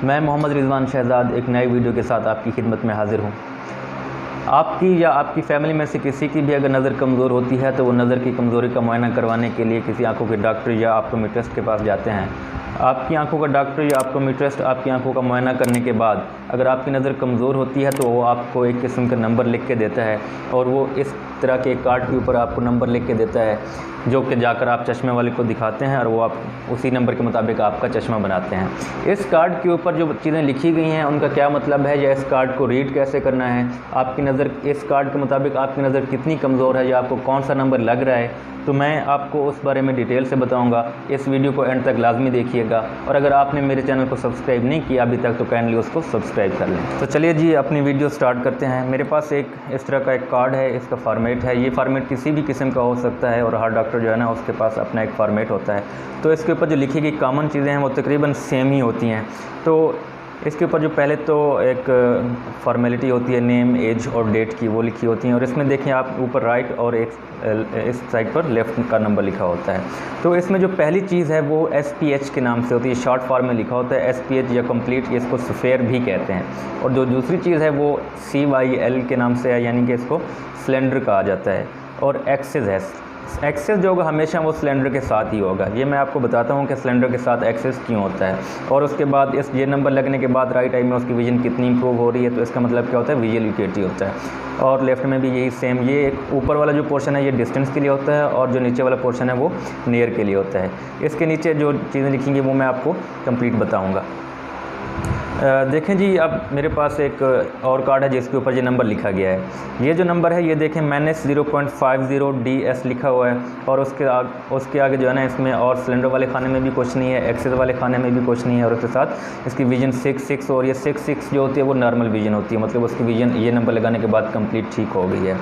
मैं मोहम्मद रिजवान शहजाद एक नई वीडियो के साथ आपकी खिदमत में हाज़िर हूँ। आपकी या आपकी फ़ैमिली में से किसी की भी अगर नज़र कमज़ोर होती है तो वो नज़र की कमज़ोरी का मुआयना करवाने के लिए किसी आंखों के डॉक्टर या ऑप्टोमेट्रिस्ट के पास जाते हैं। आपकी आंखों का डॉक्टर या ऑप्टोमेट्रिस्ट आपकी आंखों का मुआयना करने के बाद अगर आपकी नज़र कमज़ोर होती है तो वो आपको एक किस्म का नंबर लिख के देता है और वो इस तरह के कार्ड के ऊपर आपको नंबर लिख के देता है, जो कि जाकर आप चश्मे वाले को दिखाते हैं और वो आप उसी नंबर के मुताबिक आपका चश्मा बनाते हैं। इस कार्ड के ऊपर जो चीज़ें लिखी गई हैं उनका क्या मतलब है या इस कार्ड को रीड कैसे करना है, आपकी नज़र इस कार्ड के मुताबिक आपकी नज़र कितनी कमज़ोर है या आपको कौन सा नंबर लग रहा है, तो मैं आपको उस बारे में डिटेल से बताऊंगा। इस वीडियो को एंड तक लाजमी देखिएगा और अगर आपने मेरे चैनल को सब्सक्राइब नहीं किया अभी तक तो काइंडली उसको सब्सक्राइब कर लें। तो चलिए जी अपनी वीडियो स्टार्ट करते हैं। मेरे पास एक इस तरह का एक कार्ड है, इसका फॉर्मेट है। ये फॉर्मेट किसी भी किस्म का हो सकता है और हर डॉक्टर जो है ना उसके पास अपना एक फॉर्मेट होता है। तो इसके ऊपर जो लिखी गई कॉमन चीज़ें हैं वो तकरीबन सेम ही होती हैं। तो इसके ऊपर जो पहले तो एक फॉर्मेलिटी होती है नेम, एज और डेट की, वो लिखी होती हैं और इसमें देखिए आप ऊपर राइट और एक इस साइड पर लेफ़्ट का नंबर लिखा होता है। तो इसमें जो पहली चीज़ है वो SPH के नाम से होती है, शॉर्ट फॉर्म में लिखा होता है SPH या कंप्लीट, इसको स्फेयर भी कहते हैं। और जो दूसरी चीज़ है वो CYL के नाम से है, यानी कि इसको सिलेंडर कहा जाता है। और एक्सेस है, एक्सेस जो होगा हमेशा वो सिलेंडर के साथ ही होगा। ये मैं आपको बताता हूँ कि सिलेंडर के साथ एक्सेस क्यों होता है। और उसके बाद ये नंबर लगने के बाद राइट आई में उसकी विजन कितनी इंप्रूव हो रही है, तो इसका मतलब क्या होता है, विजुअल एक्यूटी होता है। और लेफ़्ट में भी यही सेम, ये ऊपर वाला जो पोर्शन है ये डिस्टेंस के लिए होता है और जो नीचे वाला पोर्शन है वो नियर के लिए होता है। इसके नीचे जो चीज़ें लिखेंगी वो मैं आपको कंप्लीट बताऊँगा। देखें जी, अब मेरे पास एक और कार्ड है जिसके ऊपर ये नंबर लिखा गया है। ये जो नंबर है ये देखें -0.50DS लिखा हुआ है और उसके आगे जो है ना इसमें और सिलेंडर वाले खाने में भी कुछ नहीं है, एक्सेस वाले खाने में भी कुछ नहीं है और उसके साथ इसकी विजन 6 और ये 6 जो होती है वो नॉर्मल विजन होती है, मतलब उसकी विजन ये नंबर लगाने के बाद कंप्लीट ठीक हो गई है।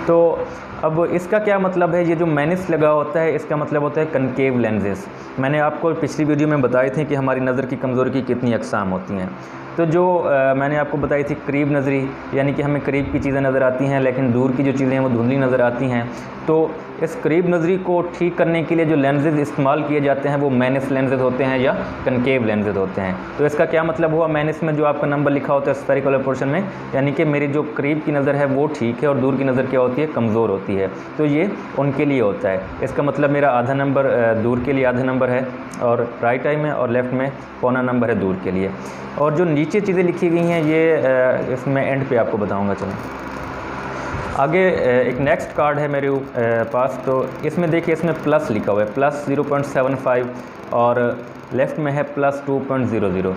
तो अब इसका क्या मतलब है, ये जो मैनिस लगा होता है इसका मतलब होता है कनकेव लेंसेज। मैंने आपको पिछली वीडियो में बताए थे कि हमारी नज़र की कमज़ोरी की कितनी अक़साम होती हैं। तो जो मैंने आपको बताई थी करीब नज़री, यानी कि हमें करीब की चीज़ें नज़र आती हैं लेकिन दूर की जो चीज़ें हैं वो धुंधली नज़र आती हैं। तो इस करीब नज़री को ठीक करने के लिए जो लेंसेज इस्तेमाल किए जाते हैं वो मैनिस लेंसेज होते हैं या कनकेव लेंसेज होते हैं। तो इसका क्या मतलब हुआ, मैनिस में जो आपका नंबर लिखा होता है स्फेरिकल पोर्शन में, यानी कि मेरी जो करीब की नज़र है वो ठीक है और दूर की नज़र क्या होती है, कमज़ोर होती है। तो ये उनके लिए होता है। इसका मतलब मेरा आधा नंबर दूर के लिए आधा नंबर है और राइट आई में और लेफ़्ट में पौना नंबर है दूर के लिए। और जो नीचे चीज़ें लिखी गई हैं ये इसमें एंड पे आपको बताऊंगा। चलो आगे एक नेक्स्ट कार्ड है मेरे पास। तो इसमें देखिए इसमें प्लस लिखा हुआ है, +0.75 और लेफ़्ट में है +2.00।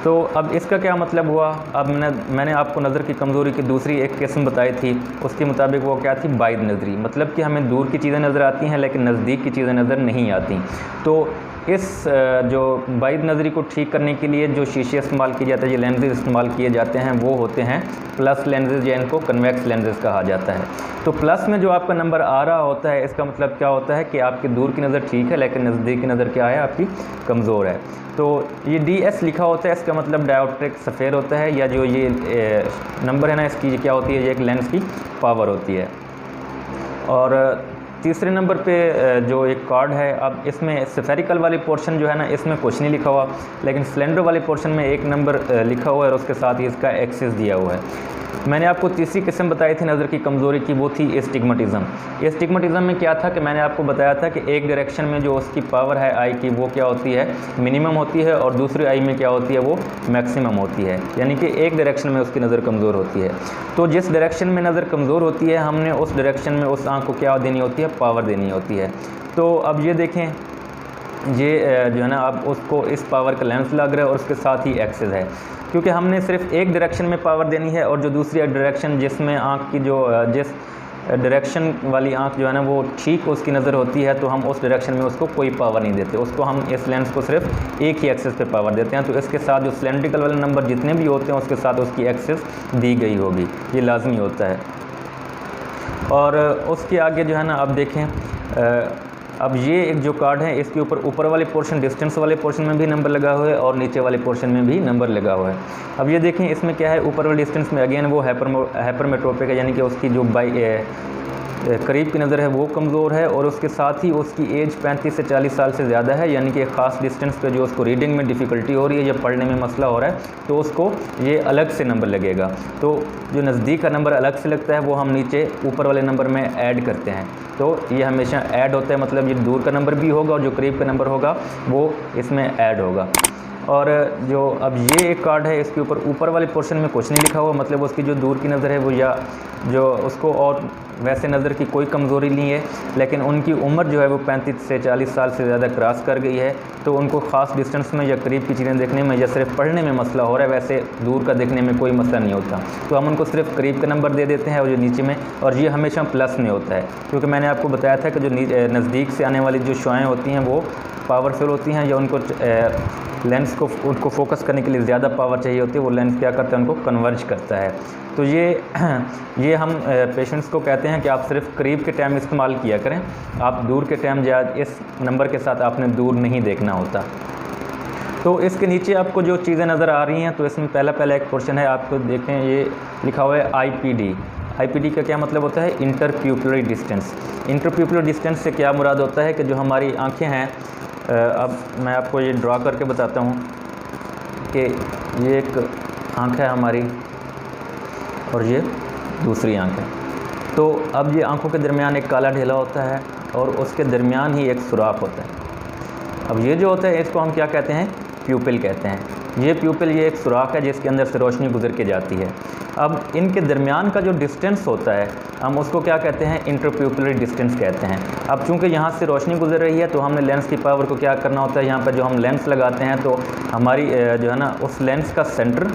तो अब इसका क्या मतलब हुआ, अब मैंने आपको नज़र की कमज़ोरी की दूसरी एक किस्म बताई थी, उसके मुताबिक वो क्या थी, बाइद नज़री, मतलब कि हमें दूर की चीज़ें नज़र आती हैं लेकिन नज़दीक की चीज़ें नज़र नहीं आती। तो इस जो बाइद नज़री को ठीक करने के लिए जो शीशे इस्तेमाल किए जाते हैं, ये लेंसेज इस्तेमाल किए जाते हैं, वो होते हैं प्लस लेंसेज या इनको कन्वेक्स लेंसेज कहा जाता है। तो प्लस में जो आपका नंबर आ रहा होता है इसका मतलब क्या होता है कि आपकी दूर की नज़र ठीक है लेकिन नज़दीक की नज़र क्या है, आपकी कमज़ोर है। तो ये DS लिखा होता है, इसका मतलब डायोप्ट्रिक सफ़ेयर होता है, या जो ये नंबर है ना इसकी क्या होती है, ये एक लेंस की पावर होती है। और तीसरे नंबर पे जो एक कार्ड है, अब इसमें स्फेरिकल वाली पोर्शन जो है ना इसमें कुछ नहीं लिखा हुआ, लेकिन सिलेंडर वाले पोर्शन में एक नंबर लिखा हुआ है और उसके साथ ही इसका एक्सेस दिया हुआ है। मैंने आपको तीसरी किस्म बताई थी नज़र की कमज़ोरी की, वो थी एस्टिग्मेटिज़म। एस्टिग्मेटिज़म में क्या था कि मैंने आपको बताया था कि एक डायरेक्शन में जो उसकी पावर है आई की वो क्या होती है, मिनिमम होती है और दूसरी आई में क्या होती है, वो मैक्सिमम होती है, यानी कि एक डायरेक्शन में उसकी नज़र कमज़ोर होती है। तो जिस डायरेक्शन में नज़र कमज़ोर होती है हमने उस डायरेक्शन में उस आँख को क्या देनी होती है, पावर देनी होती है। तो अब ये देखें, ये जो है ना अब उसको इस पावर का लेंस लग रहा है और उसके साथ ही एक्सेस है, क्योंकि हमने सिर्फ एक डायरेक्शन में पावर देनी है और जो दूसरी डायरेक्शन जिसमें आँख की जो जिस डायरेक्शन वाली आँख जो है ना वो ठीक उसकी नज़र होती है, तो हम उस डायरेक्शन में उसको कोई पावर नहीं देते, उसको हम इस लेंस को सिर्फ एक ही एक्सेस पे पावर देते हैं। तो इसके साथ जो सिलेंड्रिकल वाले नंबर जितने भी होते हैं उसके साथ उसकी एक्सेस दी गई होगी, ये लाजमी होता है। और उसके आगे जो है ना अब देखें, अब ये एक जो कार्ड है इसके ऊपर वाले पोर्शन डिस्टेंस वाले पोर्शन में भी नंबर लगा हुआ है और नीचे वाले पोर्शन में भी नंबर लगा हुआ है। अब ये देखें इसमें क्या है, ऊपर वाले डिस्टेंस में अगेन वो हाइपरमेट्रोपिक है, यानी कि उसकी जो करीब की नज़र है वो कमज़ोर है, और उसके साथ ही उसकी एज 35 से 40 साल से ज़्यादा है, यानी कि एक ख़ास डिस्टेंस पे जो उसको रीडिंग में डिफ़िकल्टी हो रही है या पढ़ने में मसला हो रहा है, तो उसको ये अलग से नंबर लगेगा। तो जो नज़दीक का नंबर अलग से लगता है वो हम नीचे ऊपर वाले नंबर में ऐड करते हैं, तो ये हमेशा ऐड होता है, मतलब ये दूर का नंबर भी होगा और जो करीब का नंबर होगा वो इसमें ऐड होगा। और जो अब ये एक कार्ड है, इसके ऊपर वाले पोर्शन में कुछ नहीं लिखा हुआ, मतलब उसकी जो दूर की नज़र है वो, या जो उसको और वैसे नज़र की कोई कमज़ोरी नहीं है, लेकिन उनकी उम्र जो है वो 35 से 40 साल से ज़्यादा क्रॉस कर गई है, तो उनको ख़ास डिस्टेंस में या करीब की चीज़ें देखने में या सिर्फ पढ़ने में मसला हो रहा है, वैसे दूर का देखने में कोई मसला नहीं होता, तो हम उनको सिर्फ करीब का नंबर दे देते हैं और जो नीचे में, और ये हमेशा प्लस में होता है, क्योंकि मैंने आपको बताया था कि जो नज़दीक से आने वाली जो शुआएँ होती हैं वो पावरफुल होती हैं, या उनको लेंस को उनको फोकस करने के लिए ज़्यादा पावर चाहिए होती है, वो लेंस क्या करता है, उनको कन्वर्ज करता है। तो ये हम पेशेंट्स को कहते हैं कि आप सिर्फ करीब के टाइम इस्तेमाल किया करें, आप दूर के टाइम इस नंबर के साथ आपने दूर नहीं देखना होता। तो इसके नीचे आपको जो चीज़ें नज़र आ रही हैं, तो इसमें पहला एक पोर्शन है, आपको देखें ये लिखा हुआ है IPD। IPD का क्या मतलब होता है? इंटरप्यूपिलरी डिस्टेंस। इंटरप्यूपिलरी डिस्टेंस से क्या मुराद होता है कि जो हमारी आँखें हैं, अब मैं आपको ये ड्रा करके बताता हूँ कि ये एक आँख है हमारी और ये दूसरी आँख है। तो अब ये आँखों के दरमियान एक काला ढेला होता है और उसके दरमियान ही एक सुराख होता है। अब ये जो होता है इसको हम क्या कहते हैं? प्यूपिल कहते हैं। ये प्यूपिल, ये एक सुराख है जिसके अंदर से रोशनी गुजर के जाती है। अब इनके दरमियान का जो डिस्टेंस होता है हम उसको क्या कहते हैं? इंटरप्यूपिलरी डिस्टेंस कहते हैं। अब चूँकि यहाँ से रोशनी गुजर रही है तो हमने लेंस की पावर को क्या करना होता है, यहाँ पर जो हम लेंस लगाते हैं तो हमारी जो है ना उस लेंस का सेंटर,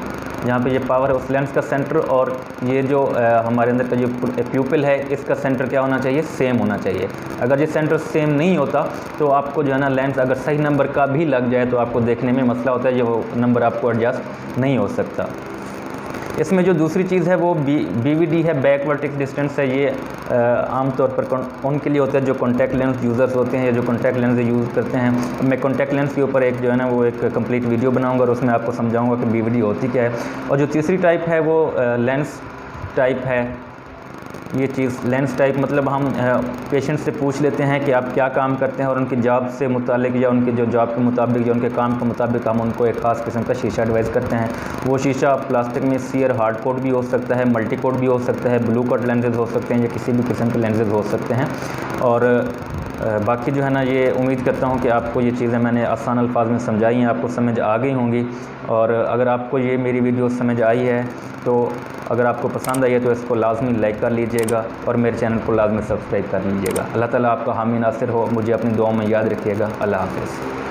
जहाँ पे ये पावर है उस लेंस का सेंटर और ये जो हमारे अंदर का जो प्यूपिल है इसका सेंटर क्या होना चाहिए? सेम होना चाहिए। अगर ये सेंटर सेम नहीं होता तो आपको जो है ना लेंस अगर सही नंबर का भी लग जाए तो आपको देखने में मसला होता है, ये नंबर आपको एडजस्ट नहीं हो सकता। इसमें जो दूसरी चीज़ है वो BVD है, बैक वर्टेक्स डिस्टेंस है। ये आमतौर पर उनके लिए होता है जो कॉन्टैक्ट लेंस यूज़र्स होते हैं या जो कॉन्टैक्ट लेंस यूज़ करते हैं। मैं कॉन्टैक्ट लेंस के ऊपर एक जो है ना वो एक कंप्लीट वीडियो बनाऊंगा और उसमें आपको समझाऊंगा कि BVD होती क्या है। और जो तीसरी टाइप है वो लेंस टाइप है। ये चीज़ लेंस टाइप मतलब हम पेशेंट से पूछ लेते हैं कि आप क्या काम करते हैं और उनकी जॉब से मुतालिक या उनके जो जॉब के मुताबिक या उनके काम के मुताबिक हम उनको एक ख़ास किस्म का शीशा एडवाइस करते हैं। वो शीशा प्लास्टिक में सीयर हार्ड कोट भी हो सकता है, मल्टी कोट भी हो सकता है, ब्लू कट लेंसेज हो सकते हैं या किसी भी किस्म के लेंसेज हो सकते हैं। और बाकी जो है ना ये उम्मीद करता हूँ कि आपको ये चीज़ें मैंने आसान अल्फाज में समझाई हैं, आपको समझ आ गई होंगी। और अगर आपको ये मेरी वीडियो समझ आई है तो अगर आपको पसंद आई है तो इसको लाजमी लाइक कर लीजिएगा और मेरे चैनल को लाजमी सब्सक्राइब कर लीजिएगा। अल्लाह ताला आपका हामी नासिर हो। मुझे अपनी दुआओं में याद रखिएगा। अल्लाह हाफ़िज़।